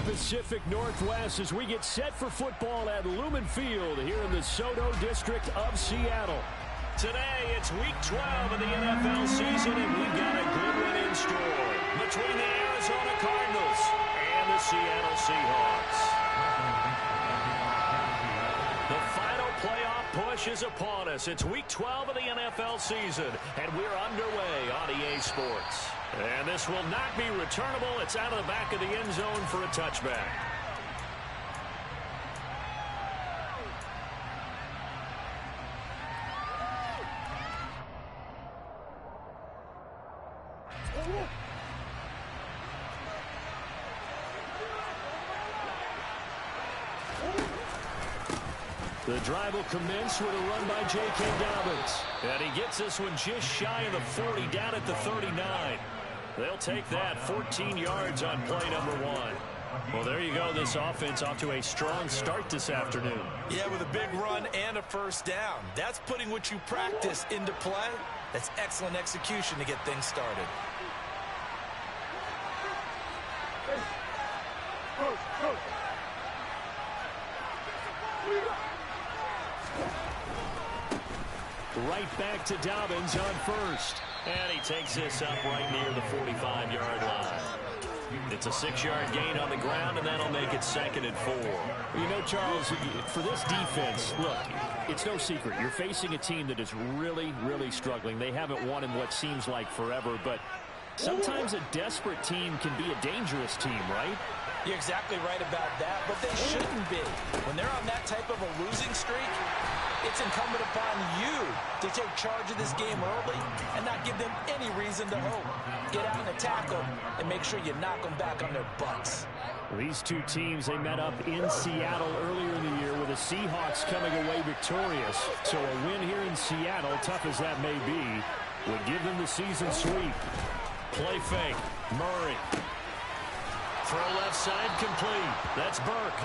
Pacific Northwest as we get set for football at Lumen Field here in the Soto District of Seattle. Today, it's Week 12 of the NFL season, and we've got a good one in store between the Arizona Cardinals and the Seattle Seahawks. The final playoff push is upon us. It's Week 12 of the NFL season, and we're underway on EA Sports. And this will not be returnable. It's out of the back of the end zone for a touchback. The drive will commence with a run by J.K. Dobbins. And he gets this one just shy of the 40, down at the 39. They'll take that 14 yards on play number 1. Well, there you go. This offense off to a strong start this afternoon. Yeah, with a big run and a first down. That's putting what you practice into play. That's excellent execution to get things started. Right back to Dobbins on first. And he takes this up right near the 45-yard line. It's a 6-yard gain on the ground, and that'll make it 2nd and 4. You know, Charles, for this defense, look, it's no secret. You're facing a team that is really, really struggling. They haven't won in what seems like forever, but sometimes a desperate team can be a dangerous team, right? You're exactly right about that, but they shouldn't be. When they're on that type of a losing streak, it's incumbent upon you to take charge of this game early and not give them any reason to hope. Get out and attack them and make sure you knock them back on their butts. These two teams, they met up in Seattle earlier in the year with the Seahawks coming away victorious. So a win here in Seattle, tough as that may be, would give them the season sweep. Play fake. Murray. Throw left side complete. That's Burke.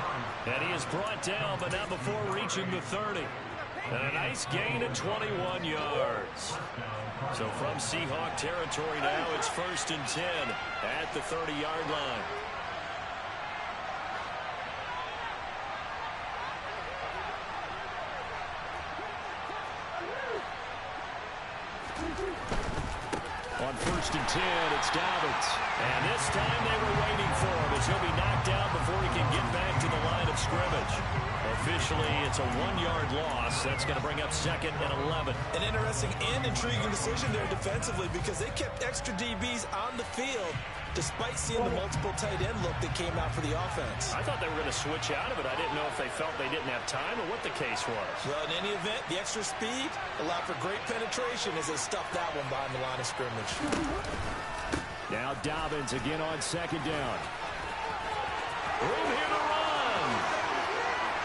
And he is brought down, but not before reaching the 30. And a nice gain of 21 yards. So from Seahawk territory now, it's 1st and 10 at the 30-yard line. On 1st and 10, it's Dobbins. And this time they were waiting for him as he'll be knocked down before he can get back to the line of scrimmage. Officially, it's a 1-yard loss. That's going to bring up 2nd and 11. An interesting and intriguing decision there defensively because they kept extra DBs on the field despite seeing the multiple tight end look that came out for the offense. I thought they were going to switch out of it. I didn't know if they felt they didn't have time or what the case was. Well, in any event, the extra speed allowed for great penetration as they stuffed that one behind the line of scrimmage. Now Dobbins again on 2nd down. Room here to run.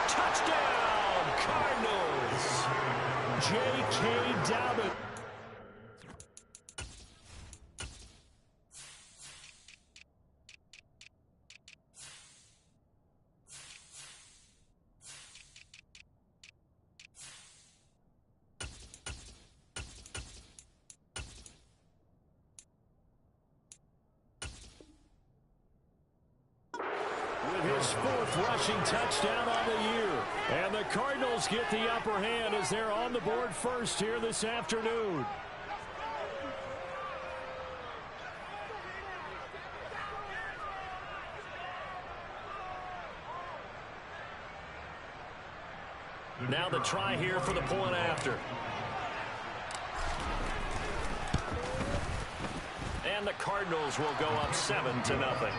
Touchdown, Cardinals. J.K. Dobbins. His 4th rushing touchdown on the year. And the Cardinals get the upper hand as they're on the board first here this afternoon. Now the try here for the point after. And the Cardinals will go up 7-0.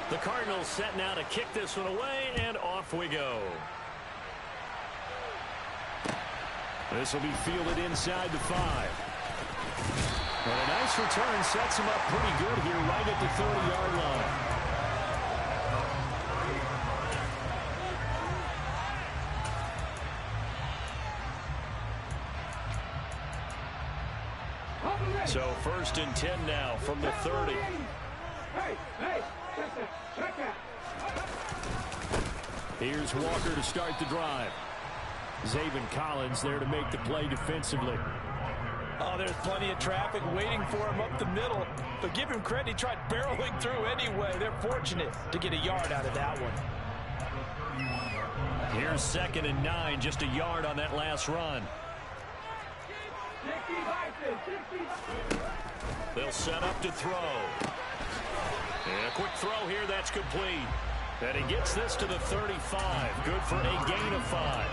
The Cardinals set now to kick this one away, and off we go. This will be fielded inside the 5. And a nice return sets him up pretty good here right at the 30-yard line. So 1st and 10 now from the 30. Here's Walker to start the drive. Zaven Collins there to make the play defensively. Oh, there's plenty of traffic waiting for him up the middle. But give him credit, he tried barreling through anyway. They're fortunate to get a yard out of that one. Here's 2nd and 9, just a yard on that last run. They'll set up to throw. And a quick throw here, that's complete. And he gets this to the 35. Good for a gain of 5.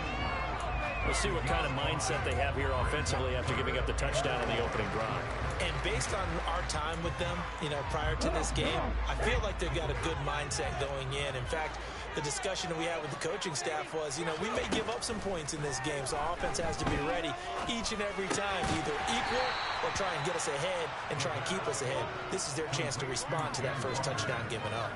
We'll see what kind of mindset they have here offensively after giving up the touchdown on the opening drive. And based on our time with them, prior to this game, I feel like they've got a good mindset going in. In fact, the discussion that we had with the coaching staff was, we may give up some points in this game, so offense has to be ready each and every time to either equal or try and get us ahead and try and keep us ahead. This is their chance to respond to that first touchdown given up.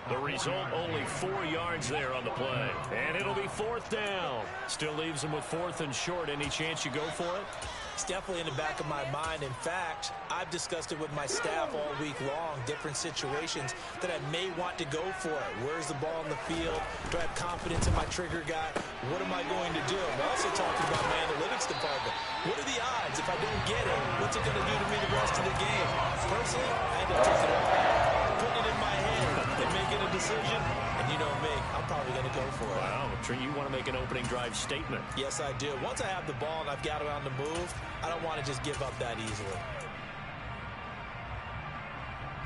The result, only 4 yards there on the play. And it'll be 4th down. Still leaves them with 4th and short. Any chance you go for it? It's definitely in the back of my mind. In fact, I've discussed it with my staff all week long, different situations that I may want to go for it. Where's the ball in the field? Do I have confidence in my trigger guy? What am I going to do? I'm also talking about my analytics department. What are the odds? If I don't get it, what's it going to do to me the rest of the game? Personally, I end up taking it all, putting it in my head and making a decision. And you know me, I'm probably going to go for it. Wow, you want to make an opening drive statement. Yes, I do. Once I have the ball and I've got it on the move, I don't want to just give up that easily.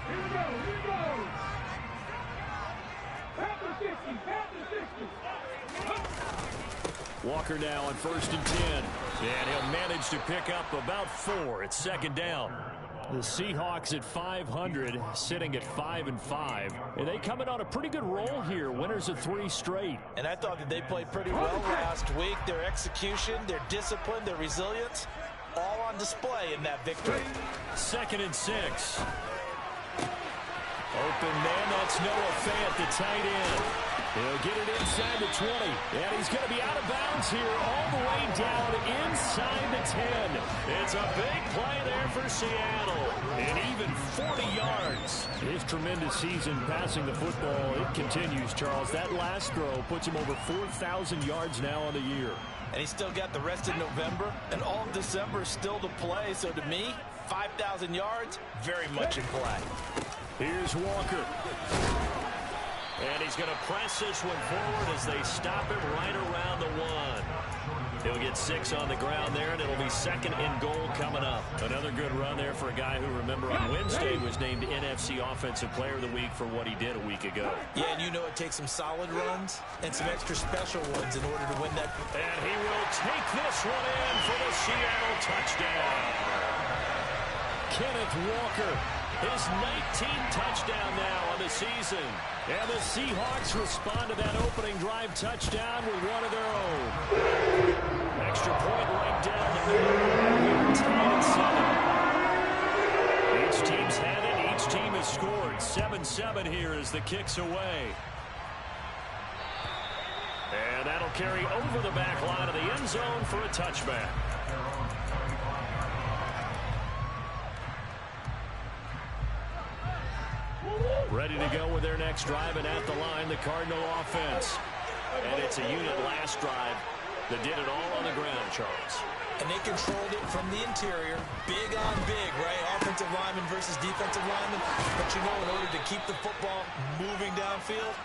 Here we go. Panther 60, Panther 60. Walker now on 1st and 10. And he'll manage to pick up about 4. It's 2nd down. The Seahawks at 500, sitting at 5-5. And they come in on a pretty good roll here. Winners of 3 straight. And I thought that they played pretty well last week. Their execution, their discipline, their resilience, all on display in that victory. 2nd and 6. Open man, that's Noah Fant, the tight end. He'll get it inside the 20. And he's going to be out of bounds here all the way down inside the 10. It's a big play there for Seattle. And even 40 yards. His tremendous season passing the football, it continues, Charles. That last throw puts him over 4,000 yards now on the year. And he's still got the rest of November and all of December still to play. So to me, 5,000 yards, very much in play. Here's Walker. And he's going to press this one forward as they stop him right around the 1. He'll get 6 on the ground there, and it'll be 2nd and goal coming up. Another good run there for a guy who, remember, on Wednesday was named NFC Offensive Player of the Week for what he did a week ago. Yeah, and it takes some solid runs and some extra special ones in order to win that. And he will take this one in for the Seattle touchdown. Kenneth Walker, his 19th touchdown now on the season. And the Seahawks respond to that opening drive touchdown with one of their own. Extra point right down the middle. Tied at 7. Each team's had it. Each team has scored. 7-7 here as the kick's away. And that'll carry over the back line of the end zone for a touchback. Ready to go with their next drive, and at the line, the Cardinal offense. And it's a unit last drive that did it all on the ground, Charles. And they controlled it from the interior, big on big, right? Offensive lineman versus defensive lineman. But in order to keep the football moving downfield,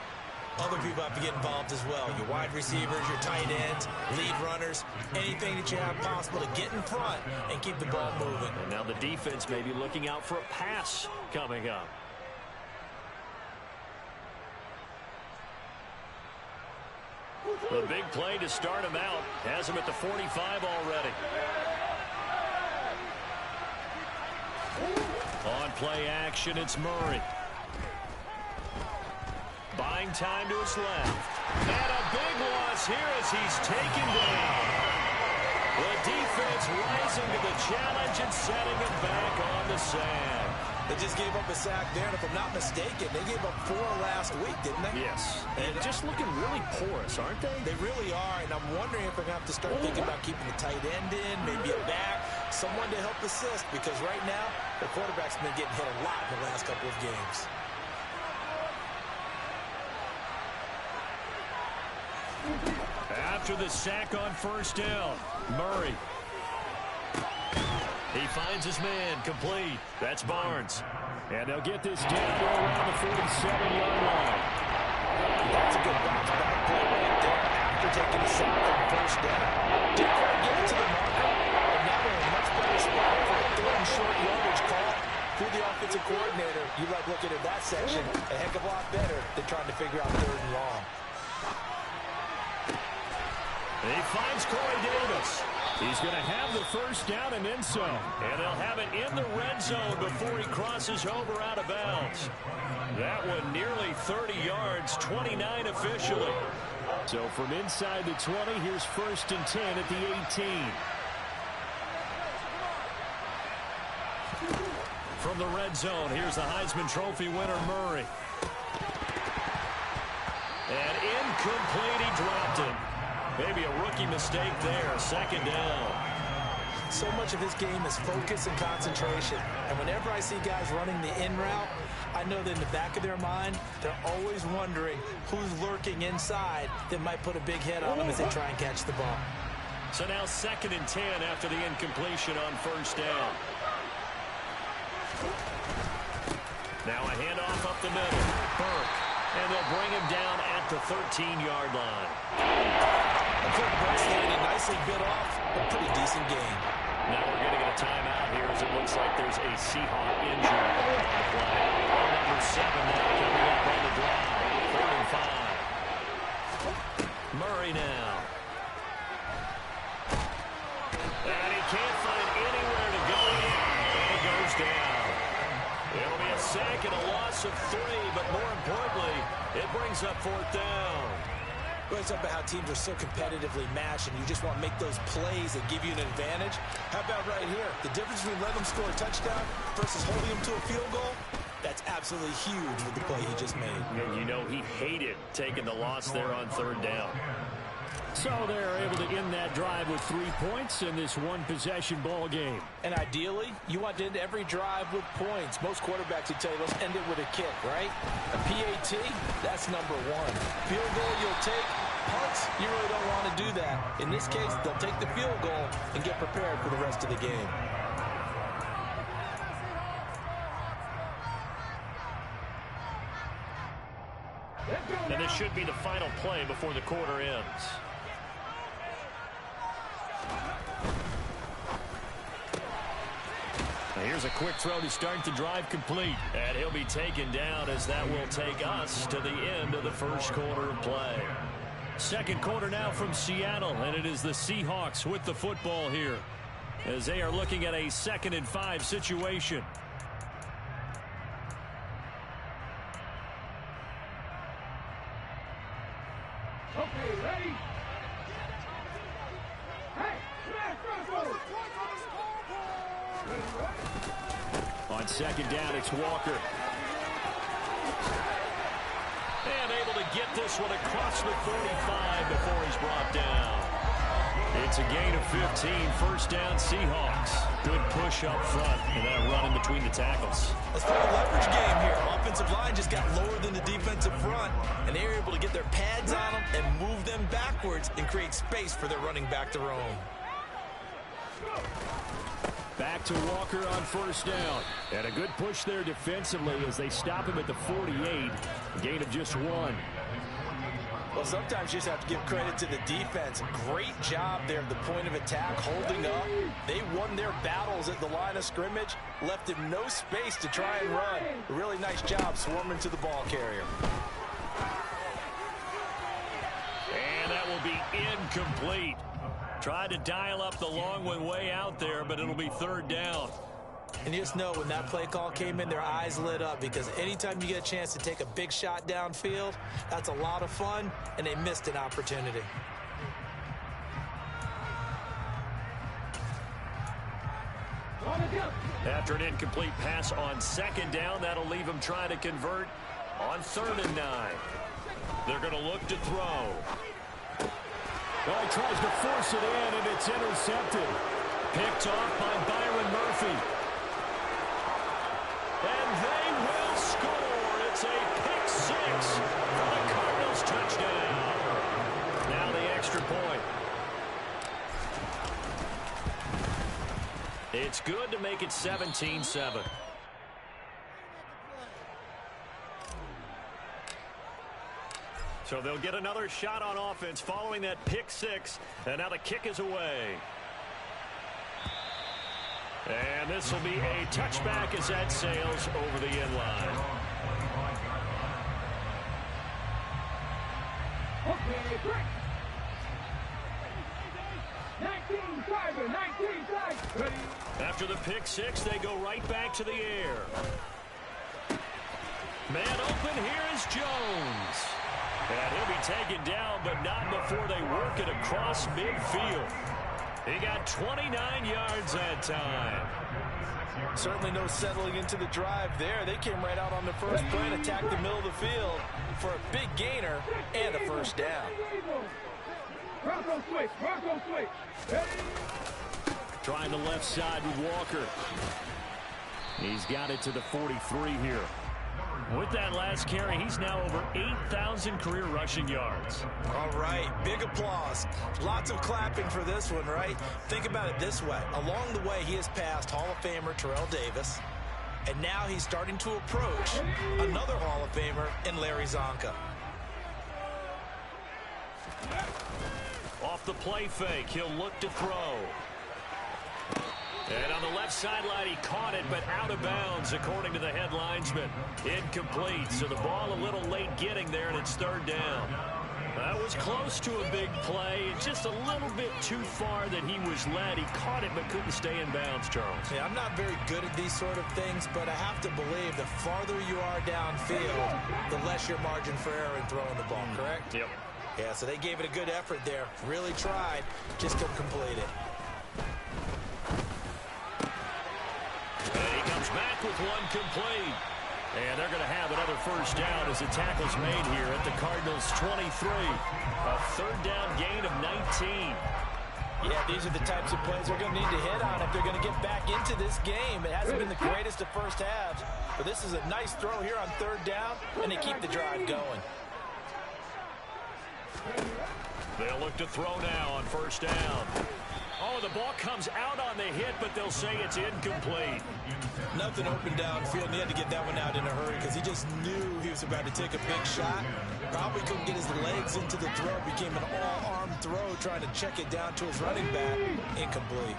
other people have to get involved as well. Your wide receivers, your tight ends, lead runners, anything that you have possible to get in front and keep the ball moving. And now the defense may be looking out for a pass coming up. The big play to start him out has him at the 45 already. On play action, it's Murray. Buying time to his left. And a big loss here as he's taken down. The defense rising to the challenge and setting him back on the sand. They just gave up a sack there, and if I'm not mistaken, they gave up 4 last week, didn't they? Yes. And just looking really porous, aren't they? They really are, and I'm wondering if they're going to have to start thinking about keeping the tight end in, maybe a back, someone to help assist, because right now, the quarterback's been getting hit a lot in the last couple of games. After the sack on first down, Murray. He He finds his man, complete. That's Barnes. And they'll get this down to around the 47-yard line. That's a good bounce back play right there after taking a sack on first down. Didn't quite get it to the marker, but now they're in a much better spot for a third and short yardage call. Through the offensive coordinator, you like looking at that section a heck of a lot better than trying to figure out third and long. And he finds Corey Davis. He's going to have the first down and then some. And they'll have it in the red zone before he crosses over out of bounds. That one nearly 30 yards, 29 officially. So from inside the 20, here's 1st and 10 at the 18. From the red zone, here's the Heisman Trophy winner, Murray. And incomplete, he dropped it. Maybe a rookie mistake there, 2nd down. So much of his game is focus and concentration. And whenever I see guys running the in route, I know that in the back of their mind, they're always wondering who's lurking inside that might put a big hit on them as they try and catch the ball. So now 2nd and 10 after the incompletion on 1st down. Now a handoff up the middle. Burke. And they'll bring him down at the 13-yard line. A quick burst landing, nicely bit off. A pretty decent game. Now we're going to get a timeout here as it looks like there's a Seahawk injury on the play. Number 7 now coming up on the drive. 4th and 5. Murray now. And he can't find anywhere to go. And he goes down. It'll be a sack and a loss of 3, but more importantly, it brings up 4th down. Well, it's about how teams are so competitively matched, and you just want to make those plays that give you an advantage. How about right here? The difference between letting them score a touchdown versus holding them to a field goal, that's absolutely huge with the play he just made. And you know he hated taking the loss there on 3rd down. So they're able to end that drive with 3 points in this one-possession ball game. And ideally, you want to end every drive with points. Most quarterbacks would tell you, let's end it with a kick, right? A PAT, that's number 1. Field goal you'll take. Punts, you really don't want to do that. In this case, they'll take the field goal and get prepared for the rest of the game. And this should be the final play before the quarter ends. Now here's a quick throw to start the drive complete. And he'll be taken down as that will take us to the end of the first quarter of play. 2nd quarter now from Seattle, and it is the Seahawks with the football here as they are looking at a 2nd and 5 situation. Okay, ready? Hey, smash, On 2nd down, it's Walker. And able to get this one across the 45 before he's brought down. It's a gain of 15, 1st down Seahawks. Good push up front and that run in between the tackles. Let's play a leverage game here. Offensive line just got lower than the defensive front, and they were able to get their pads on them and move them backwards and create space for their running back to roam. Back to Walker on 1st down. And a good push there defensively as they stop him at the 48. A gain of just 1. Well, sometimes you just have to give credit to the defense. Great job there at the point of attack, holding up. They won their battles at the line of scrimmage, left him no space to try and run. A really nice job swarming to the ball carrier. And that will be incomplete. Tried to dial up the long one way out there, but it'll be 3rd down. And you just know when that play call came in, their eyes lit up, because anytime you get a chance to take a big shot downfield, that's a lot of fun, and they missed an opportunity. After an incomplete pass on 2nd down, that'll leave him trying to convert on 3rd and 9. They're going to look to throw. Well, he tries to force it in, and it's intercepted. Picked off by Byron Murphy. And they will score. It's a pick 6 for the Cardinals touchdown. Now the extra point. It's good to make it 17-7. So they'll get another shot on offense following that pick six. And now the kick is away. And this will be a touchback as that sails over the end line. Okay, break. 19 driver, 19 driver. Ready? After the pick six, they go right back to the air. Man open, here is Jones. And he'll be taken down, but not before they work it across midfield. He got 29 yards that time. Certainly no settling into the drive there. They came right out on the first play and attacked the middle of the field for a big gainer and a first down. Bronco switch, Bronco switch. Ready? Trying the left side with Walker. He's got it to the 43 here. With that last carry, he's now over 8,000 career rushing yards. All right, big applause. Lots of clapping for this one, right? Think about it this way. Along the way, he has passed Hall of Famer Terrell Davis, and now he's starting to approach another Hall of Famer in Larry Zonka. Off the play fake, he'll look to throw. And on the left sideline, he caught it, but out of bounds, according to the head linesman. Incomplete, so the ball a little late getting there, and it's third down. That was close to a big play. Just a little bit too far that he was led. He caught it, but couldn't stay in bounds, Charles. Yeah, I'm not very good at these sort of things, but I have to believe the farther you are downfield, the less your margin for error in throwing the ball, correct? Yep. Yeah, so they gave it a good effort there. Really tried, just couldn't complete it. And he comes back with one complete. And they're going to have another first down as the tackle's made here at the Cardinals' 23. A third down gain of 19. Yeah, these are the types of plays they're going to need to hit on if they're going to get back into this game. It hasn't been the greatest of first halves, but this is a nice throw here on third down, and they keep the drive going. They'll look to throw now on first down. Oh, the ball comes out on the hit, but they'll say it's incomplete. Nothing open downfield, and he had to get that one out in a hurry because he just knew he was about to take a big shot. Probably couldn't get his legs into the throw. Became an all-arm throw, trying to check it down to his running back. Incomplete.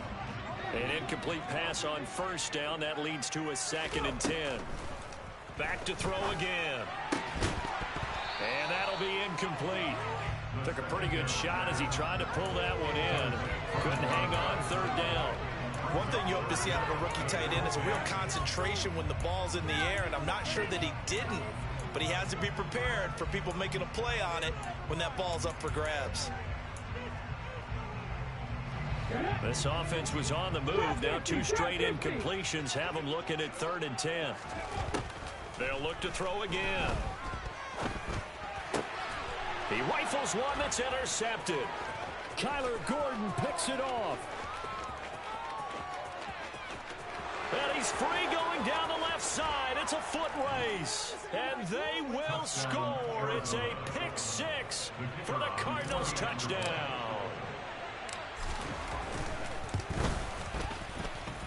An incomplete pass on first down. That leads to a 2nd and 10. Back to throw again. And that'll be incomplete. Took a pretty good shot as he tried to pull that one in. Couldn't hang on third down. One thing you hope to see out of a rookie tight end is a real concentration when the ball's in the air, and I'm not sure that he didn't, but he has to be prepared for people making a play on it when that ball's up for grabs. This offense was on the move. Now 2 straight incompletions have them looking at 3rd and 10. They'll look to throw again. He rifles one that's intercepted. Kyler Gordon picks it off. And he's free going down the left side. It's a foot race. And they will score. It's a pick six for the Cardinals touchdown.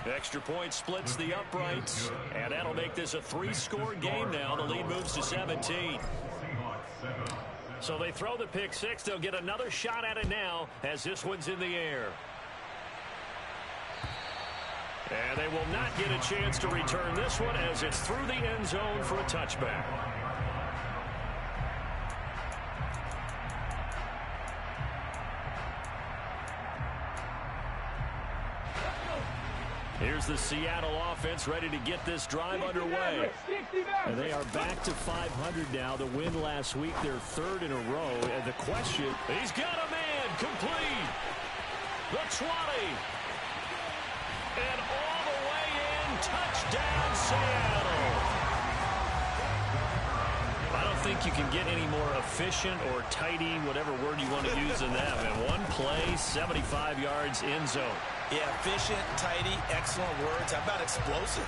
Extra point splits the uprights. And that'll make this a 3-score game now. The lead moves to 17. So they throw the pick six. They'll get another shot at it now as this one's in the air. And they will not get a chance to return this one as it's through the end zone for a touchback. Here's the Seattle offense ready to get this drive underway. And they are back to 500 now. The win last week, their 3rd in a row. And the question, he's got a man complete. The 20. And all the way in, touchdown Seattle. I don't think you can get any more efficient or tidy, whatever word you want to use in that. Man, one play, 75 yards, end zone. Yeah, efficient, tidy, excellent words. How about explosive?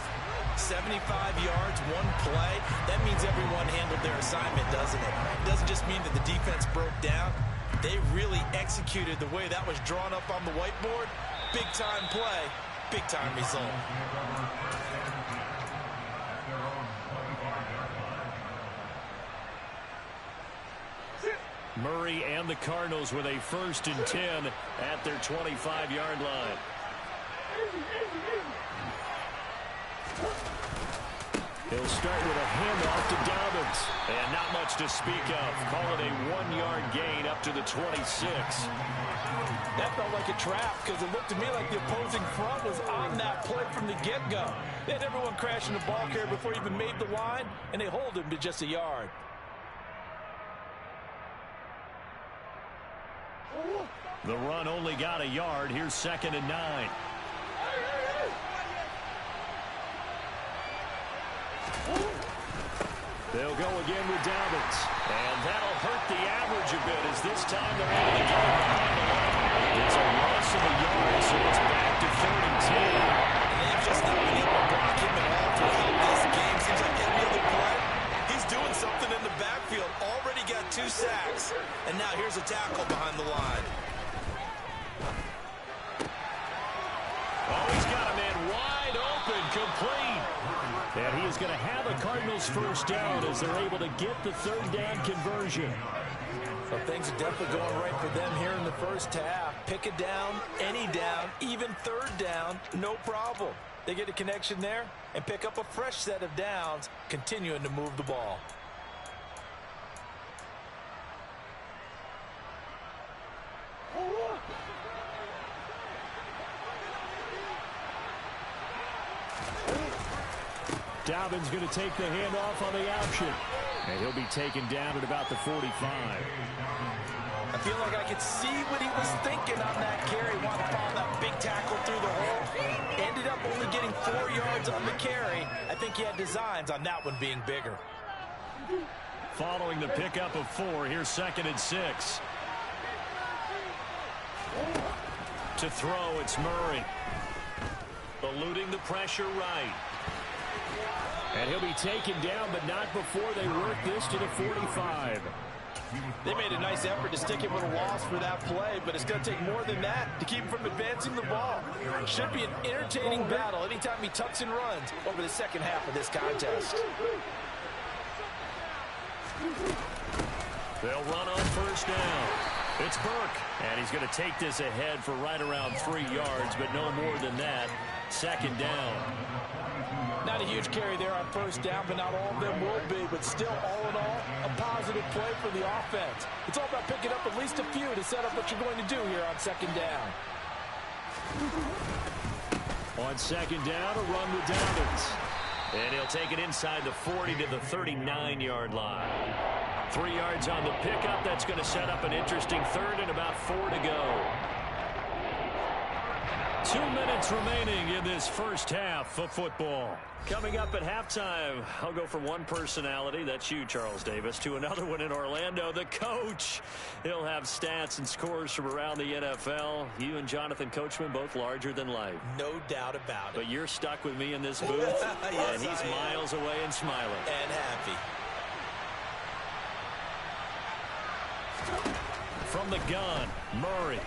75 yards, one play. That means everyone handled their assignment, doesn't it? It doesn't just mean that the defense broke down. They really executed the way that was drawn up on the whiteboard. Big-time play, big-time result. Murray and the Cardinals with a 1st and 10 at their 25-yard line. He'll start with a handoff to Dobbins. And not much to speak of. Call it a 1-yard gain up to the 26. That felt like a trap because it looked to me like the opposing front was on that play from the get-go. They had everyone crashing the ball carrier before he even made the line, and they hold him to just a yard. The run only got a yard. Here's 2nd and 9. They'll go again with Dobbins. And that'll hurt the average a bit as this time they're able to get it behind the line. It's a loss of a yard, so it's back to 3rd and 10. And they've just not been able to block him at all throughout this game. Seems like every other play, he's doing something in the backfield. Already got 2 sacks. And now here's a tackle behind the line. Oh, he's got a man wide open, complete. And he is going to have a Cardinals 1st down as they're able to get the 3rd down conversion. Well, things are definitely going right for them here in the first half. Pick a down, any down, even 3rd down, no problem. They get a connection there and pick up a fresh set of downs, continuing to move the ball. Dobbins going to take the handoff on the option. And he'll be taken down at about the 45. I feel like I could see what he was thinking on that carry. Wanted to follow that big tackle through the hole. Ended up only getting 4 yards on the carry. I think he had designs on that one being bigger. Following the pickup of 4, here's 2nd and 6. To throw, it's Murray. Eluding the pressure right. And he'll be taken down, but not before they work this to the 45. They made a nice effort to stick him with a loss for that play, but it's going to take more than that to keep him from advancing the ball. Should be an entertaining battle anytime he tucks and runs over the second half of this contest. They'll run on 1st down. It's Burke, and he's going to take this ahead for right around 3 yards, but no more than that. 2nd down. Not a huge carry there on 1st down, but not all of them will be. But still, all in all, a positive play for the offense. It's all about picking up at least a few to set up what you're going to do here on 2nd down. On 2nd down, a run with Dobbins. And he'll take it inside the 40 to the 39-yard line. 3 yards on the pickup. That's going to set up an interesting 3rd and about 4 to go. 2 minutes remaining in this first half of football. Coming up at halftime, I'll go from one personality, that's you, Charles Davis, to another one in Orlando, the coach. He'll have stats and scores from around the NFL. You and Jonathan Coachman both larger than life. No doubt about it. But you're stuck with me in this booth, yes, and he's miles away and smiling. And happy. From the gun, Murray.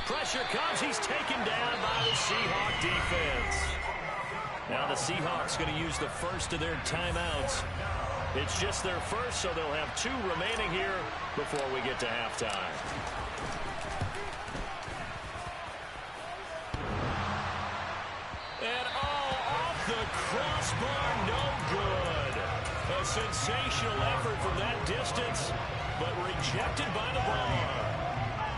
Pressure comes. He's taken down by the Seahawk defense. Now the Seahawks going to use the first of their timeouts. It's just their first, so they'll have 2 remaining here before we get to halftime. And off the crossbar, no good. A sensational effort from that distance, but rejected by the bar.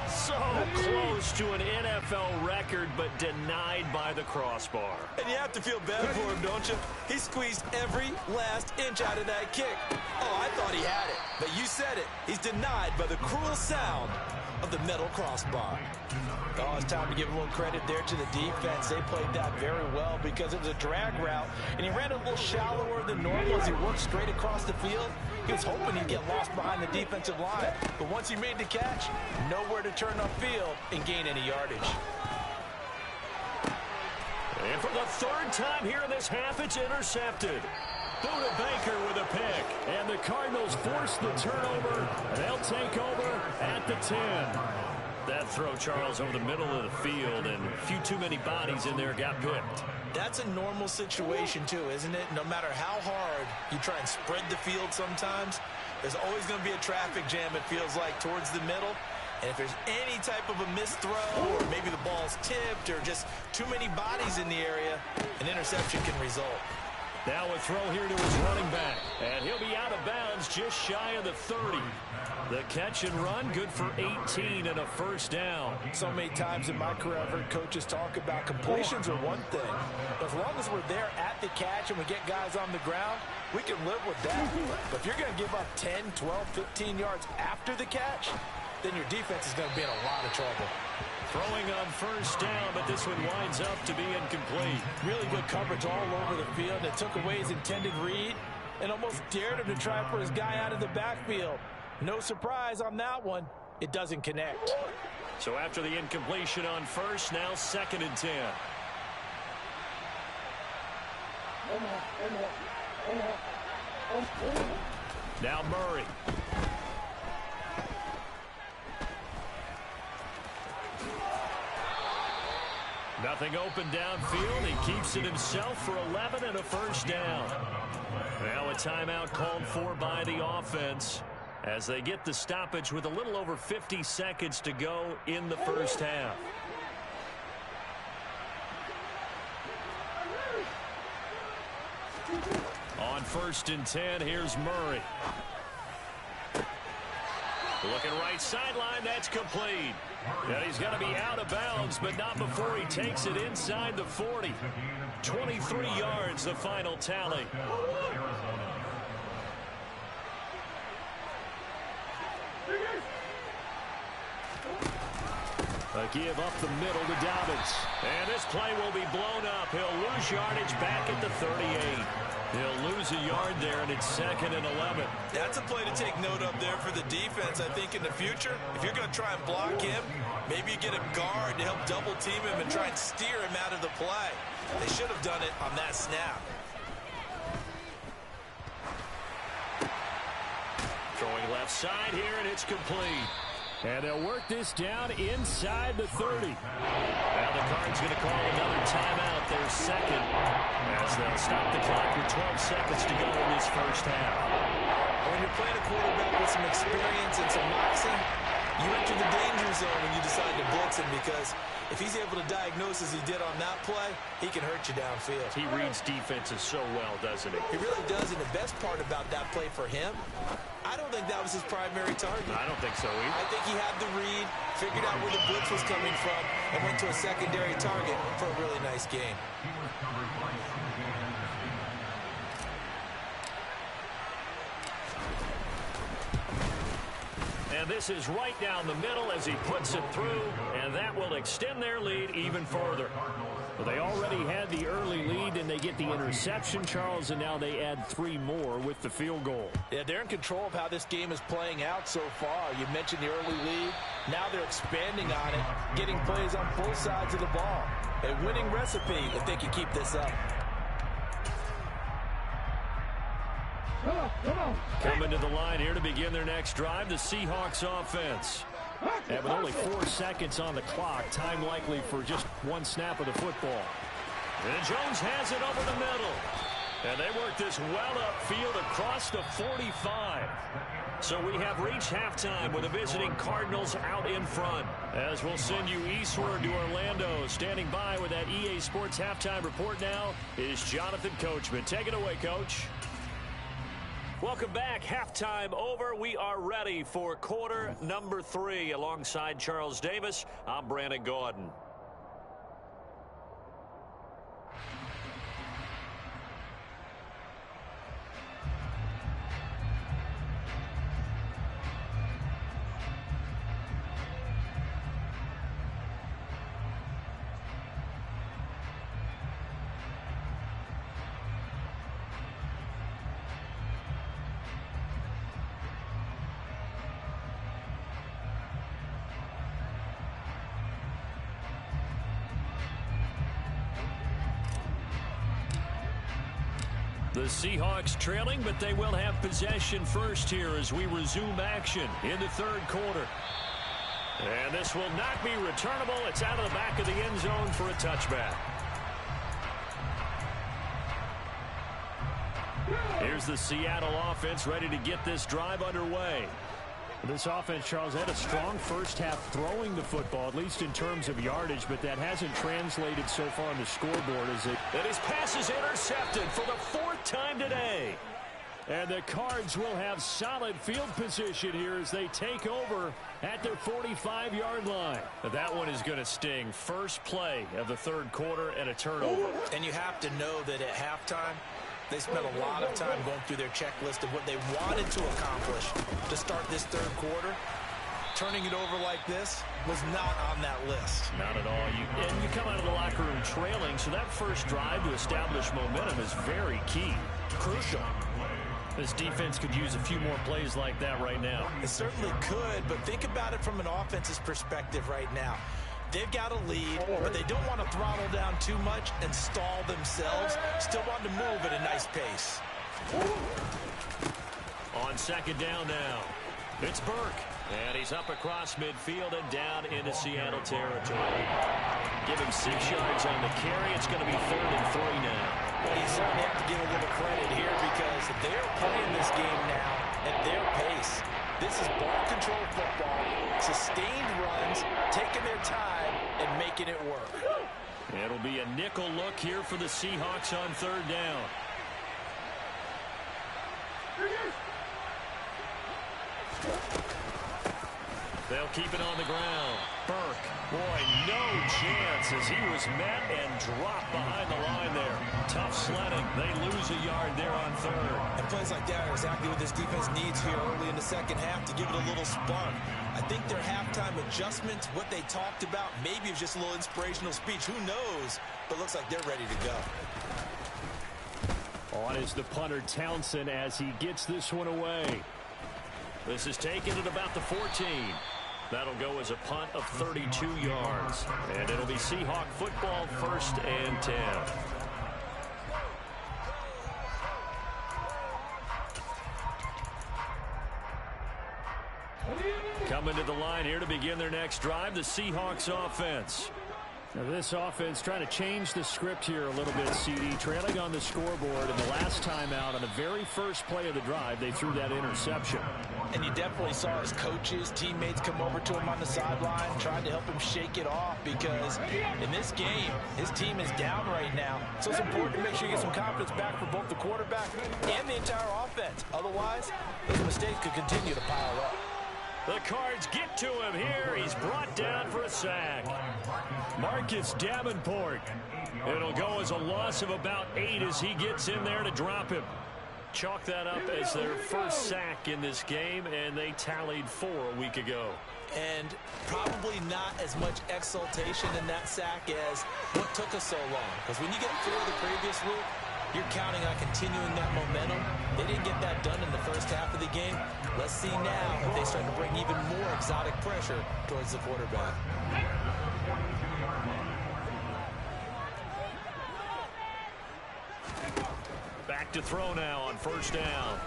So close to an NFL record, but denied by the crossbar. And you have to feel bad for him, don't you? He squeezed every last inch out of that kick. Oh, I thought he had it. But you said it. He's denied by the cruel sound of the metal crossbar. Oh, it's time to give a little credit there to the defense. They played that very well because it was a drag route, and he ran a little shallower than normal as he worked straight across the field. He was hoping he'd get lost behind the defensive line, but once he made the catch, nowhere to turn upfield and gain any yardage. And for the 3rd time here in this half, it's intercepted. Buda Baker with a pick, and the Cardinals force the turnover. They'll take over at the 10. That throw, Charles, over the middle of the field, and a few too many bodies in there got picked. That's a normal situation, too, isn't it? No matter how hard you try and spread the field sometimes, there's always going to be a traffic jam, it feels like, towards the middle. And if there's any type of a missed throw, or maybe the ball's tipped, or just too many bodies in the area, an interception can result. Now a throw here to his running back. And he'll be out of bounds just shy of the 30. The catch and run, good for 18 and a first down. So many times in my career, I've heard coaches talk about completions are one thing. As long as we're there at the catch and we get guys on the ground, we can live with that. But if you're going to give up 10, 12, 15 yards after the catch, then your defense is going to be in a lot of trouble. Throwing on first down, but this one winds up to be incomplete. Really good coverage all over the field. It took away his intended read and almost dared him to try for his guy out of the backfield. No surprise on that one. It doesn't connect. So after the incompletion on first, now 2nd and 10. Now Murray. Nothing open downfield. He keeps it himself for 11 and a first down. Now a timeout called for by the offense as they get the stoppage with a little over 50 seconds to go in the first half. On 1st and 10, here's Murray. Looking right sideline, that's complete. And he's going to be out of bounds, but not before he takes it inside the 40. 23 yards, the final tally. A give up the middle to Dobbins. And this play will be blown up. He'll lose yardage back at the 38. He'll lose a yard there, and it's 2nd and 11. That's a play to take note of there for the defense. I think in the future, if you're going to try and block him, maybe you get a guard to help double team him and try and steer him out of the play. They should have done it on that snap. Throwing left side here, and it's complete. And they'll work this down inside the 30. Now the Cards going to call another timeout, their 2nd, as they'll stop the clock with 12 seconds to go in this first half. When you're playing a quarterback with some experience and some moxie, you enter the danger zone when you decide to blitz him, because if he's able to diagnose as he did on that play, he can hurt you downfield. He reads defenses so well, doesn't he? He really does, and the best part about that play for him, I don't think that was his primary target. I don't think so either. I think he had the read, figured out where the blitz was coming from, and went to a secondary target for a really nice game. And this is right down the middle as he puts it through, and that will extend their lead even further. Well, they already had the early lead, and they get the interception, Charles, and now they add 3 more with the field goal. Yeah, they're in control of how this game is playing out so far. You mentioned the early lead. Now they're expanding on it, getting plays on both sides of the ball. A winning recipe if they can keep this up. Coming to the line here to begin their next drive, the Seahawks offense. And with only 4 seconds on the clock, time likely for just 1 snap of the football. And Jones has it over the middle. And they work this well upfield across the 45. So we have reached halftime with the visiting Cardinals out in front. As we'll send you eastward to Orlando. Standing by with that EA Sports halftime report now is Jonathan Coachman. Take it away, Coach. Welcome back. Halftime over. We are ready for quarter number 3. Alongside Charles Davis, I'm Brandon Gordon. The Seahawks trailing, but they will have possession first here as we resume action in the 3rd quarter. And this will not be returnable. It's out of the back of the end zone for a touchback. Here's the Seattle offense ready to get this drive underway. This offense, Charles, had a strong first half throwing the football, at least in terms of yardage, but that hasn't translated so far on the scoreboard. And his pass is intercepted for the 4th time today. And the Cards will have solid field position here as they take over at their 45-yard line. That one is going to sting. First play of the 3rd quarter and a turnover. And you have to know that at halftime, they spent a lot of time going through their checklist of what they wanted to accomplish to start this 3rd quarter. Turning it over like this was not on that list. Not at all. And you come out of the locker room trailing, so that first drive to establish momentum is very key. Crucial. This defense could use a few more plays like that right now. It certainly could, but think about it from an offense's perspective right now. They've got a lead, but they don't want to throttle down too much and stall themselves. Still want to move at a nice pace. On 2nd down now, it's Burke. And he's up across midfield and down into Seattle territory. Give him 6 yards on the carry. It's going to be 3rd and 3 now. Well, you certainly have to give a little credit here because they're playing this game now at their pace. This is ball control football, sustained runs, taking their time and making it work. It'll be a nickel look here for the Seahawks on 3rd down. They'll keep it on the ground. Burke, boy, no chance as he was met and dropped behind the line there. Tough sledding. They lose a yard there on 3rd. And plays like that are exactly what this defense needs here early in the 2nd half to give it a little spark. I think their halftime adjustments, what they talked about, maybe it was just a little inspirational speech. Who knows? But looks like they're ready to go. On is the punter Townsend as he gets this one away. This is taken at about the 14. That'll go as a punt of 32 yards. And it'll be Seahawk football, 1st and 10. Coming to the line here to begin their next drive, the Seahawks offense. Now this offense trying to change the script here a little bit, CD. Trailing on the scoreboard, and the last time out on the very first play of the drive, they threw that interception. And you definitely saw his coaches, teammates come over to him on the sideline, trying to help him shake it off because in this game, his team is down right now. So it's important to make sure you get some confidence back for both the quarterback and the entire offense. Otherwise, those mistakes could continue to pile up. The Cards get to him here. He's brought down for a sack. Marcus Davenport. It'll go as a loss of about 8 as he gets in there to drop him. Chalk that up as their first sack in this game, and they tallied 4 a week ago. And probably not as much exultation in that sack as what took us so long. Because when you get through the previous week, you're counting on continuing that momentum. They didn't get that done in the first half of the game. Let's see now if they start to bring even more exotic pressure towards the quarterback. Back to throw now on 1st down.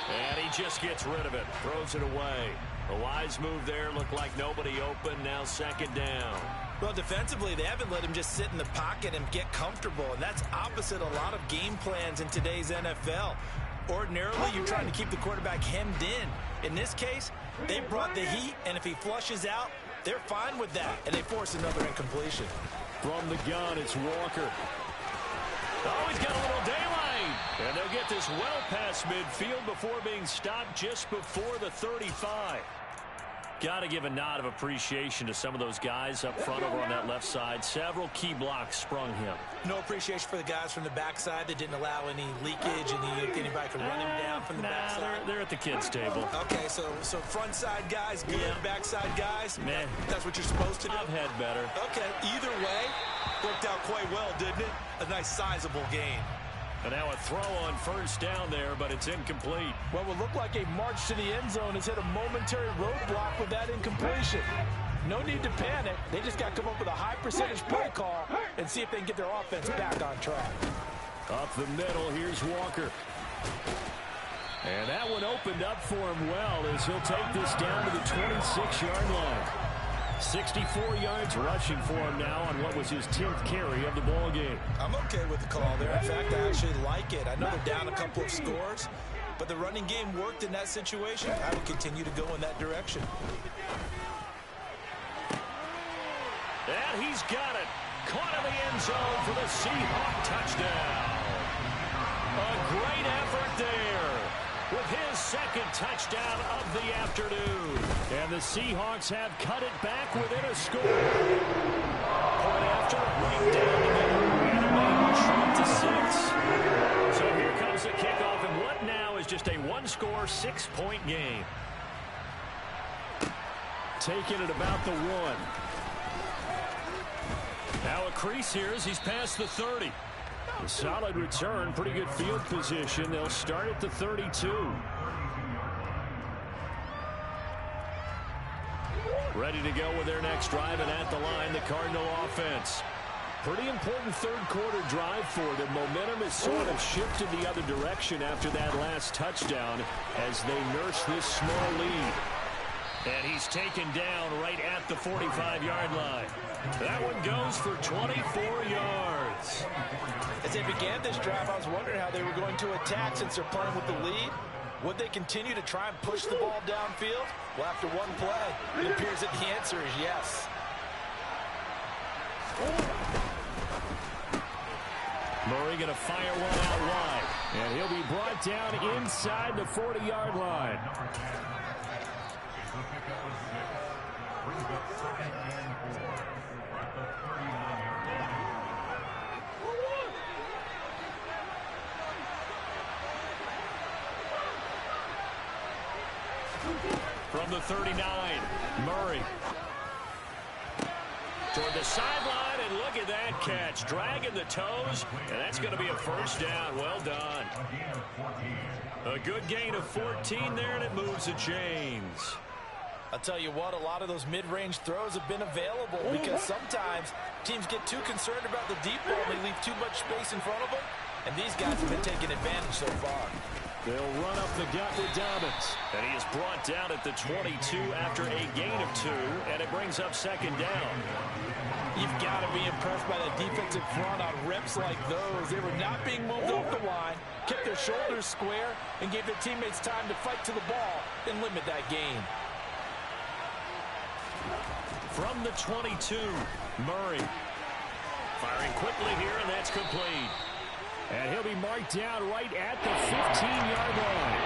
And he just gets rid of it. Throws it away. A wise move there. Looked like nobody open. Now 2nd down. Well, defensively, they haven't let him just sit in the pocket and get comfortable, and that's opposite a lot of game plans in today's NFL. Ordinarily, you're trying to keep the quarterback hemmed in. In this case, they brought the heat, and if he flushes out, they're fine with that, and they force another incompletion. From the gun, it's Walker. Oh, he's got a little daylight. And they'll get this well past midfield before being stopped just before the 35. Got to give a nod of appreciation to some of those guys up front over on that left side. Several key blocks sprung him. No appreciation for the guys from the backside that didn't allow any leakage and anybody could run him down from the backside. They're at the kids' table. Okay, so front side guys, good. Yeah. Backside guys, man, that's what you're supposed to do. I've had better. Okay, either way, worked out quite well, didn't it? A nice sizable gain. And now a throw on 1st down there, but it's incomplete. What would look like a march to the end zone has hit a momentary roadblock with that incompletion. No need to panic. They just got to come up with a high percentage play call and see if they can get their offense back on track. Up the middle, here's Walker. And that one opened up for him well as he'll take this down to the 26-yard line. 64 yards rushing for him now on what was his 10th carry of the ball game. I'm okay with the call there. In fact, I actually like it. I know they're down a couple of scores, but the running game worked in that situation. I would continue to go in that direction. And he's got it. Caught in the end zone for the Seahawk touchdown. A great effort there with his second touchdown of the afternoon. And the Seahawks have cut it back within a score. Point after, right down the middle. And a man short to 6. So here comes the kickoff, and what now is just a one-score, 6-point game. Taking it about the 1. Now a crease here as he's past the 30. A solid return, pretty good field position. They'll start at the 32. Ready to go with their next drive, and at the line, the Cardinal offense. Pretty important third-quarter drive for them. Momentum has sort of shifted the other direction after that last touchdown as they nurse this small lead. And he's taken down right at the 45-yard line. That one goes for 24 yards. As they began this drive, I was wondering how they were going to attack since they're playing with the lead. Would they continue to try and push the ball downfield? Well, after one play, it appears that the answer is yes. Murray going to fire one out wide. And he'll be brought down inside the 40-yard line. From the 39, Murray. Toward the sideline, and look at that catch. Dragging the toes, and that's going to be a first down. Well done. A good gain of 14 there, and it moves the chains. I'll tell you what, a lot of those mid-range throws have been available because sometimes teams get too concerned about the deep ball and they leave too much space in front of them, and these guys have been taking advantage so far. They'll run up the gut with Dobbins. And he is brought down at the 22 after a gain of 2, and it brings up second down. You've got to be impressed by the defensive front on reps like those. They were not being moved off the line, kept their shoulders square, and gave their teammates time to fight to the ball and limit that gain. From the 22, Murray. Firing quickly here, and that's complete. And he'll be marked down right at the 15-yard line.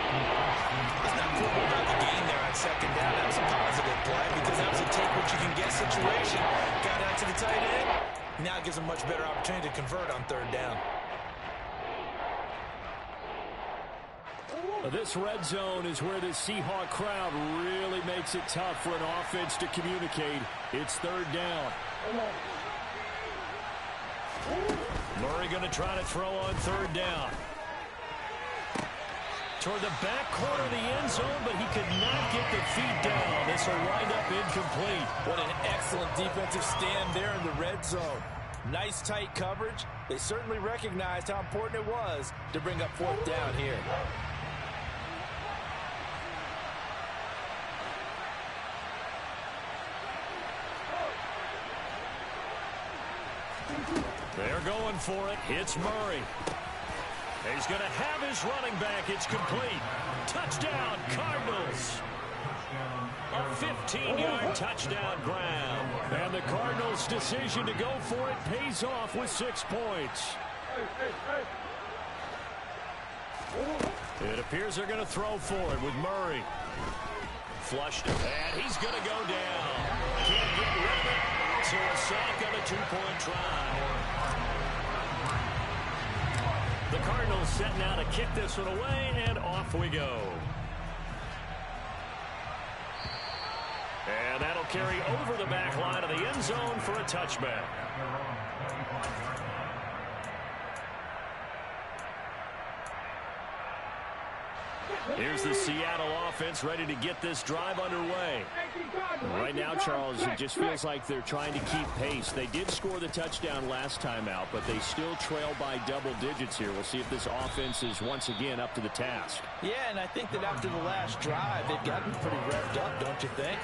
It's not cool about the gain there on second down. That was a positive play because that was a take-what-you-can-get situation. Got out to the tight end. Now it gives them much better opportunity to convert on third down. This red zone is where the Seahawk crowd really makes it tough for an offense to communicate. It's third down. Murray going to try to throw on third down. Toward the back corner of the end zone, but he could not get the feet down. This will wind up incomplete. What an excellent defensive stand there in the red zone. Nice tight coverage. They certainly recognized how important it was to bring up fourth down here. They're going for it. It's Murray. He's going to have his running back. It's complete. Touchdown, Cardinals. A 15-yard touchdown grab. And the Cardinals' decision to go for it pays off with 6 points. It appears they're going to throw for it with Murray. Flushed it, and he's going to go down. Can't get rid of it. So a sack on a 2-point try. The Cardinals set now to kick this one away, and off we go. And that'll carry over the back line of the end zone for a touchback. Here's the Seattle offense ready to get this drive underway. Right now, Charles, it just feels like they're trying to keep pace. They did score the touchdown last time out, but they still trail by double digits here. We'll see if this offense is once again up to the task. Yeah, and I think that after the last drive, they've gotten pretty revved up, don't you think?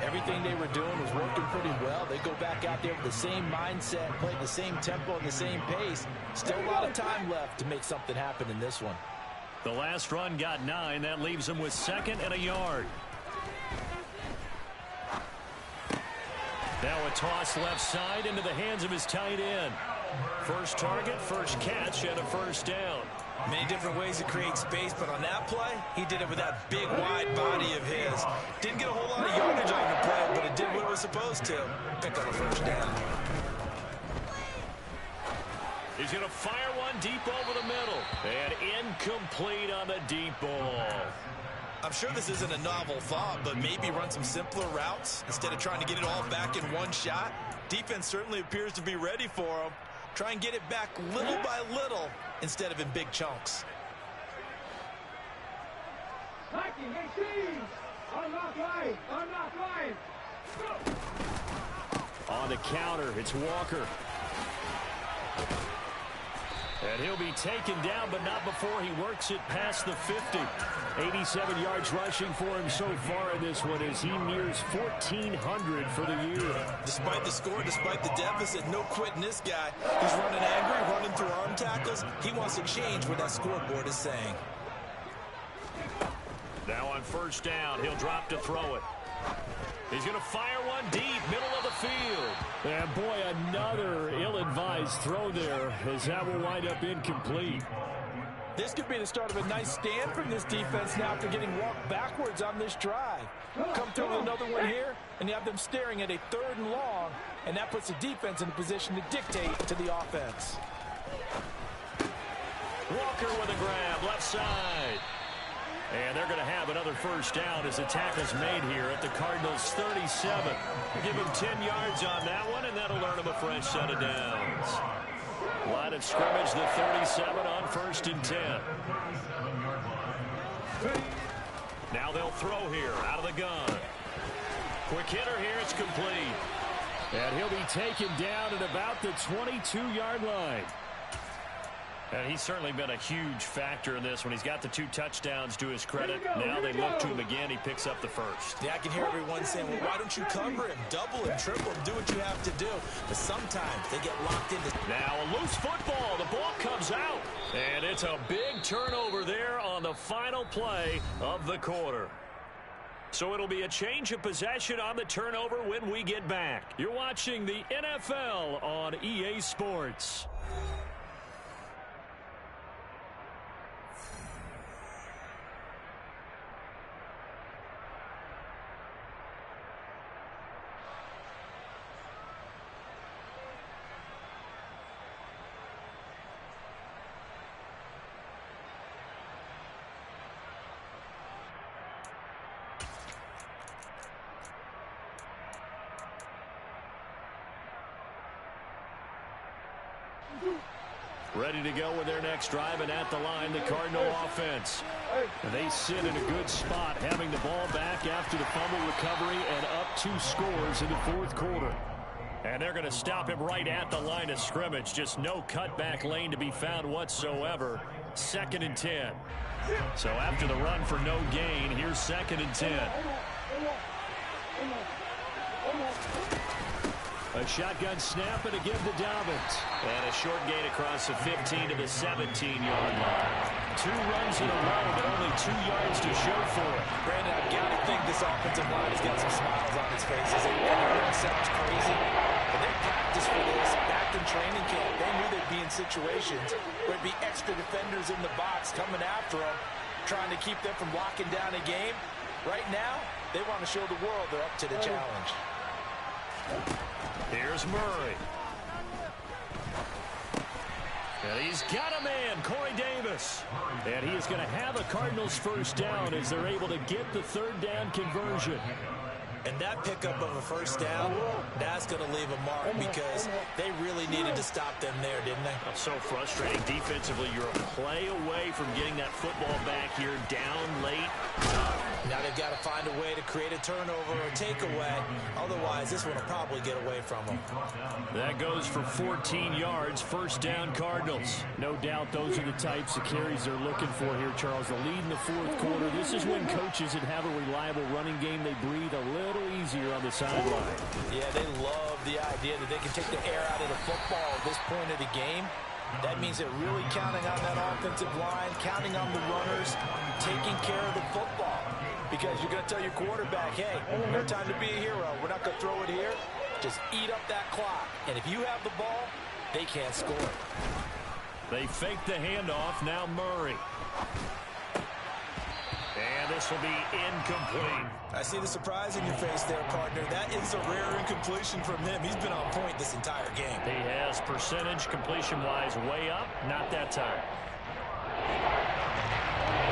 Everything they were doing was working pretty well. They go back out there with the same mindset, play the same tempo and the same pace. Still a lot of time left to make something happen in this one. The last run got 9. That leaves him with 2nd and a yard. Now a toss left side into the hands of his tight end. First target, first catch, and a first down. Many different ways to create space, but on that play, he did it with that big, wide body of his. Didn't get a whole lot of yardage on the play, but it did what it was supposed to. Pick up a first down. He's going to fire one deep over the middle. And incomplete on the deep ball. I'm sure this isn't a novel thought, but maybe run some simpler routes instead of trying to get it all back in one shot. Defense certainly appears to be ready for him. Try and get it back little by little instead of in big chunks. On the counter, it's Walker. And he'll be taken down, but not before he works it past the 50. 87 yards rushing for him so far in this one as he nears 1,400 for the year. Despite the score, despite the deficit, no quitting this guy. He's running angry, running through arm tackles. He wants to change what that scoreboard is saying. Now on first down, he'll drop to throw it. He's going to fire one deep, middle of the field. And boy, another ill-advised throw there as that will wind up incomplete. This could be the start of a nice stand from this defense now after getting walked backwards on this drive. Come through with another one here, and you have them staring at a 3rd and long, and that puts the defense in a position to dictate to the offense. Walker with a grab, left side. And they're going to have another first down as the tackle's made here at the Cardinals' 37. Give him 10 yards on that one, and that'll earn him a fresh set of downs. Line of scrimmage, the 37 on 1st and 10. Now they'll throw here out of the gun. Quick hitter here, it's complete. And he'll be taken down at about the 22-yard line. And he's certainly been a huge factor in this one. He's got the 2 touchdowns to his credit. Now they look to him again. He picks up the first. Yeah, I can hear everyone saying, well, why don't you cover him? Double him, triple him, do what you have to do. But sometimes they get locked into. Now a loose football. The ball comes out. And it's a big turnover there on the final play of the quarter. So it'll be a change of possession on the turnover when we get back. You're watching the NFL on EA Sports. Ready to go with their next drive, and at the line, the Cardinal offense. They sit in a good spot, having the ball back after the fumble recovery and up 2 scores in the 4th quarter. And they're going to stop him right at the line of scrimmage. Just no cutback lane to be found whatsoever. 2nd and 10. So after the run for no gain, here's 2nd and 10. A shotgun snap and a give to Dobbins. And a short gain across the 15 to the 17-yard line. 2 runs in a row, but only 2 yards to show for it. Brandon, I've got to think this offensive line has got some smiles on its faces. And I know it sounds crazy, but they practiced for this back in training camp. They knew they'd be in situations where it'd be extra defenders in the box coming after them, trying to keep them from locking down a game. Right now, they want to show the world they're up to the challenge. Here's Murray. And he's got a man, Corey Davis. And he is going to have a Cardinals first down as they're able to get the 3rd down conversion. And that pickup of a first down, that's going to leave a mark because they really needed to stop them there, didn't they? That's so frustrating. Defensively, you're a play away from getting that football back here down late. Now they've got to find a way to create a turnover or takeaway. Otherwise, this one will probably get away from them. That goes for 14 yards. First down, Cardinals. No doubt those are the types of carries they're looking for here, Charles. The lead in the fourth quarter. This is when coaches that have a reliable running game, they breathe a little easier on the sideline. Yeah, they love the idea that they can take the air out of the football at this point of the game. That means they're really counting on that offensive line, counting on the runners, taking care of the football. Because you're going to tell your quarterback, hey, no time to be a hero. We're not going to throw it here. Just eat up that clock. And if you have the ball, they can't score. They fake the handoff. Now Murray. And this will be incomplete. I see the surprise in your face there, partner. That is a rare incompletion from him. He's been on point this entire game. He has percentage completion-wise way up. Not that time.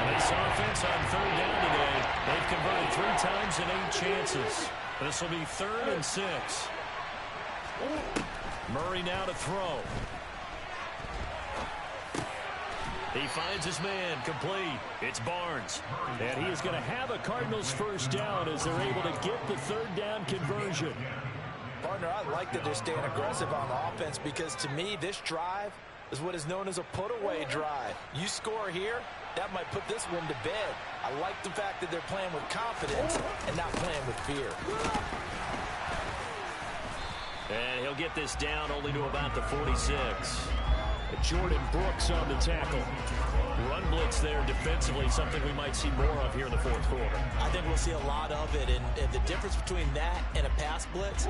And this offense on third down today, they've converted 3 times in 8 chances. This will be 3rd and 6. Murray now to throw. He finds his man, complete. It's Barnes. And he is going to have a Cardinals first down as they're able to get the third down conversion. Partner, I like that they're staying aggressive on offense because to me, this drive is what is known as a put-away drive. You score here, that might put this one to bed. I like the fact that they're playing with confidence and not playing with fear. And he'll get this down only to about the 46. Jordan Brooks on the tackle. Run blitz there defensively, something we might see more of here in the fourth quarter. I think we'll see a lot of it, and the difference between that and a pass blitz,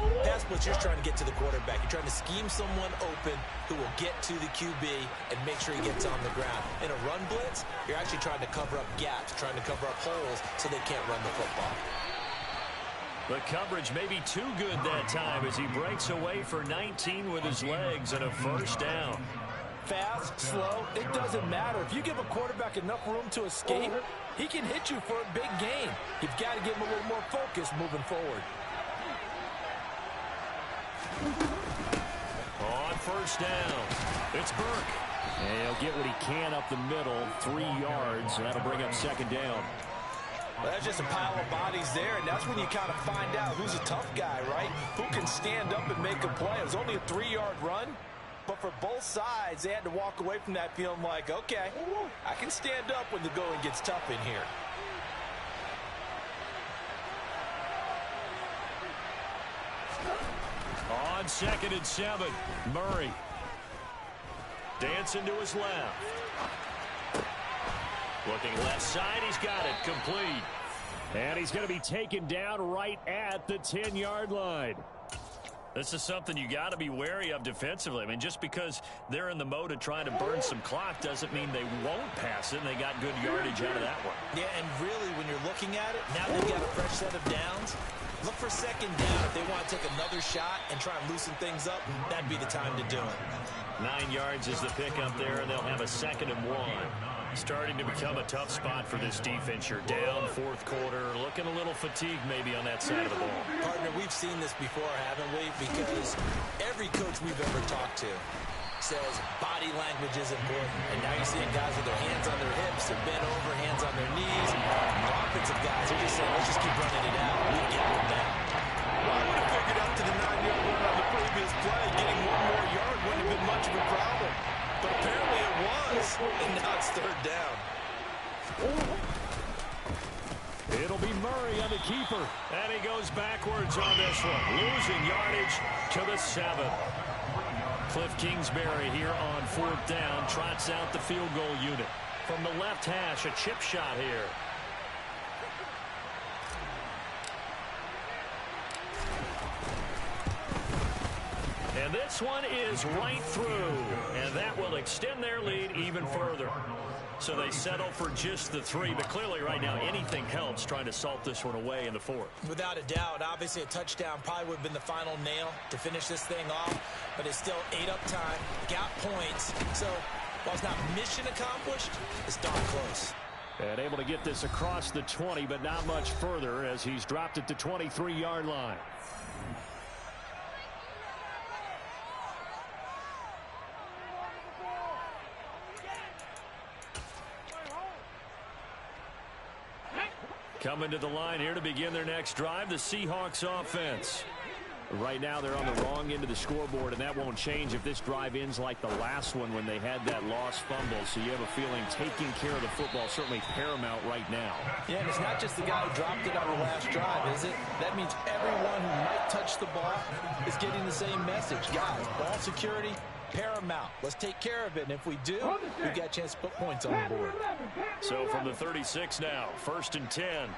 you're trying to get to the quarterback. You're trying to scheme someone open who will get to the QB and make sure he gets on the ground. In a run blitz, you're actually trying to cover up gaps, trying to cover up holes so they can't run the football. The coverage may be too good that time as he breaks away for 19 with his legs and a first down. Fast, slow, it doesn't matter. If you give a quarterback enough room to escape, he can hit you for a big gain. You've got to give him a little more focus moving forward. On first down, it's Burke. And he'll get what he can up the middle, 3 yards, and that'll bring up second down. Well, that's just a pile of bodies there, and that's when you kind of find out who's a tough guy, right? Who can stand up and make a play. It was only a 3-yard run. But for both sides, they had to walk away from that feeling like, okay, I can stand up when the going gets tough in here. On 2nd and 7, Murray. Dancing to his left. Looking left side, he's got it, complete. And he's going to be taken down right at the 10-yard line. This is something you got to be wary of defensively. I mean, just because they're in the mode of trying to burn some clock doesn't mean they won't pass it, and they got good yardage out of that one. Yeah, and really, when you're looking at it, now they've got a fresh set of downs. Look for second down. If they want to take another shot and try and loosen things up, that'd be the time to do it. 9 yards is the pickup there, and they'll have a 2nd and 1. Starting to become a tough spot for this defense. You're down fourth quarter, looking a little fatigued maybe on that side of the ball. Partner, we've seen this before, haven't we? Because every coach we've ever talked to says body language is important. And now you're seeing guys with their hands on their hips, they're bent over, hands on their knees. The offensive guys are just saying, let's just keep running it out. We get one down. Well, I would have figured up to the 9-yard run on the previous play. Getting 1 more yard wouldn't have been much of a problem. But apparently it was, and now it's 3rd down. It'll be Murray on the keeper, and he goes backwards on this one. Losing yardage to the 7. Cliff Kingsbury here on 4th down, trots out the field goal unit. From the left hash, a chip shot here. And this one is right through, and that will extend their lead even further. So they settle for just the 3, but clearly right now anything helps trying to salt this one away in the 4th. Without a doubt, obviously a touchdown probably would have been the final nail to finish this thing off, but it's still 8 up time, got points. So while it's not mission accomplished, it's darn close. And able to get this across the 20, but not much further as he's dropped it to 23-yard line. Coming to the line here to begin their next drive, the Seahawks offense. Right now they're on the wrong end of the scoreboard, and that won't change if this drive ends like the last one when they had that lost fumble. So you have a feeling taking care of the football is certainly paramount right now. Yeah, and it's not just the guy who dropped it on the last drive, is it? That means everyone who might touch the ball is getting the same message. Guys, ball security, paramount. Let's take care of it, and if we do, we've got a chance to put points on the board. So from the 36 now, 1st and 10.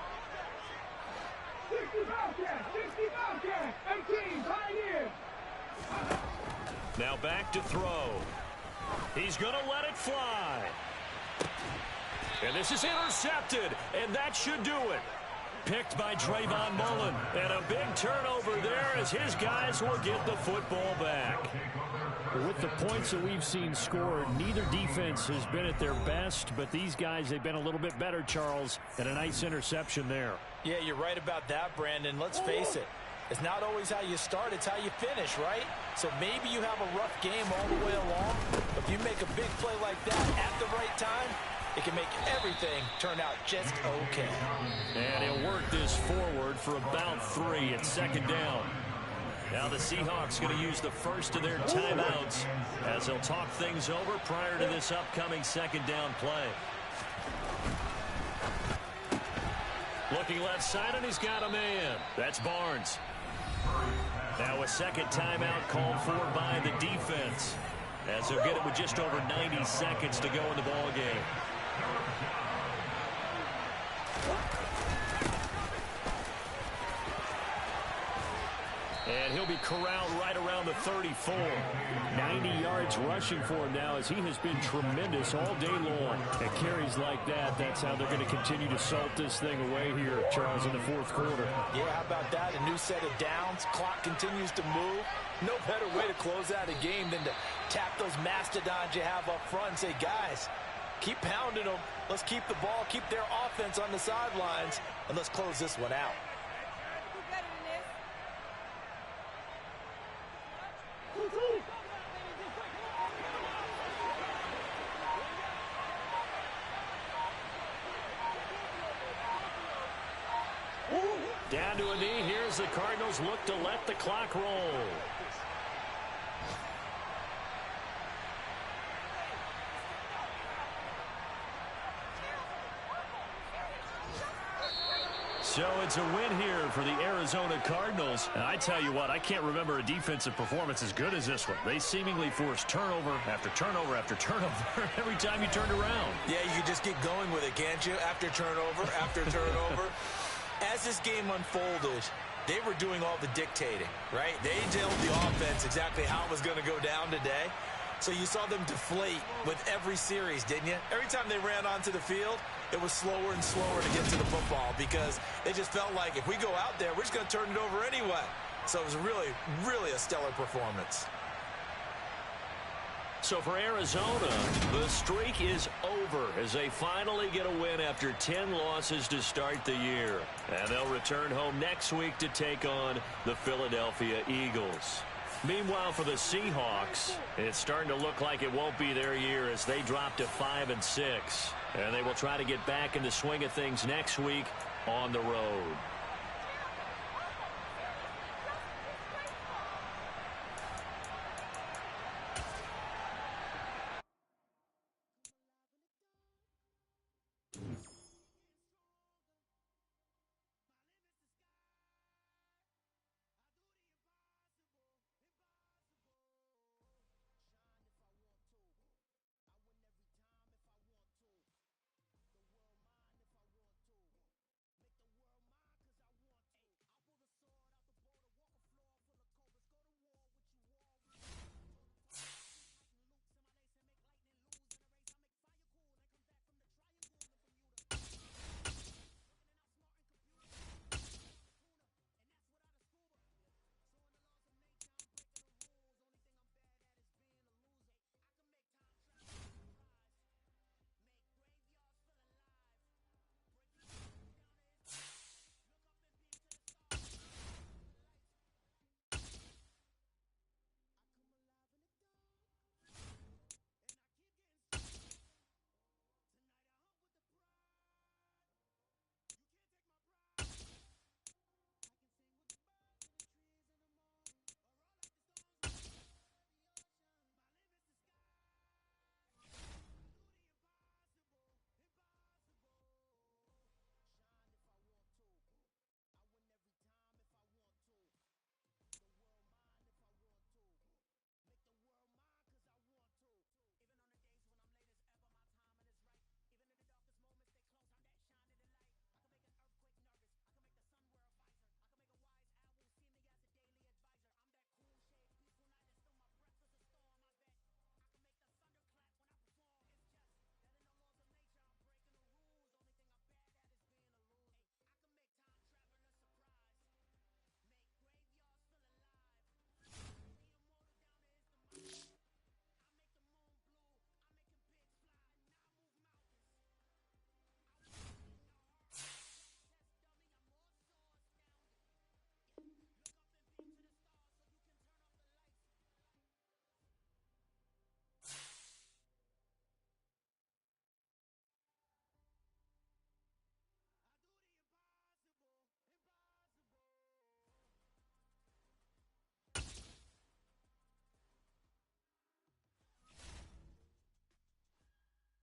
60 Bobcats, 18 Pioneers. Now back to throw. He's going to let it fly. And this is intercepted, and that should do it. Picked by Trayvon Mullen. And a big turnover there as his guys will get the football back. With the points that we've seen scored, neither defense has been at their best, but these guys, they've been a little bit better, Charles, and a nice interception there. Yeah, you're right about that, Brandon. Let's face it. It's not always how you start, it's how you finish, right? So maybe you have a rough game all the way along, but if you make a big play like that at the right time, it can make everything turn out just okay. And he'll work this forward for about 3 at 2nd down. Now the Seahawks going to use the first of their timeouts as they'll talk things over prior to this upcoming 2nd down play. Looking left side, and he's got a man. That's Barnes. Now a second timeout called for by the defense as they'll get it with just over 90 seconds to go in the ball game. And he'll be corralled right around the 34. 90 yards rushing for him now as he has been tremendous all day long. And carries like that, that's how they're going to continue to salt this thing away here, Charles, in the 4th quarter. Yeah, how about that? A new set of downs. Clock continues to move. No better way to close out a game than to tap those mastodons you have up front and say, guys, keep pounding them. Let's keep the ball, keep their offense on the sidelines, and let's close this one out. Down to a knee. Here's the Cardinals look to let the clock roll. So it's a win here for the Arizona Cardinals. And I tell you what, I can't remember a defensive performance as good as this one. They seemingly forced turnover after turnover after turnover every time you turned around. Yeah, you can just get going with it, can't you? After turnover, after turnover. As this game unfolded, they were doing all the dictating, right? They told the offense exactly how it was going to go down today. So you saw them deflate with every series, didn't you? Every time they ran onto the field, it was slower and slower to get to the football because they just felt like if we go out there, we're just going to turn it over anyway. So it was really, really a stellar performance. So for Arizona, the streak is over as they finally get a win after 10 losses to start the year. And they'll return home next week to take on the Philadelphia Eagles. Meanwhile, for the Seahawks, it's starting to look like it won't be their year as they drop to 5-6. And they will try to get back in the swing of things next week on the road.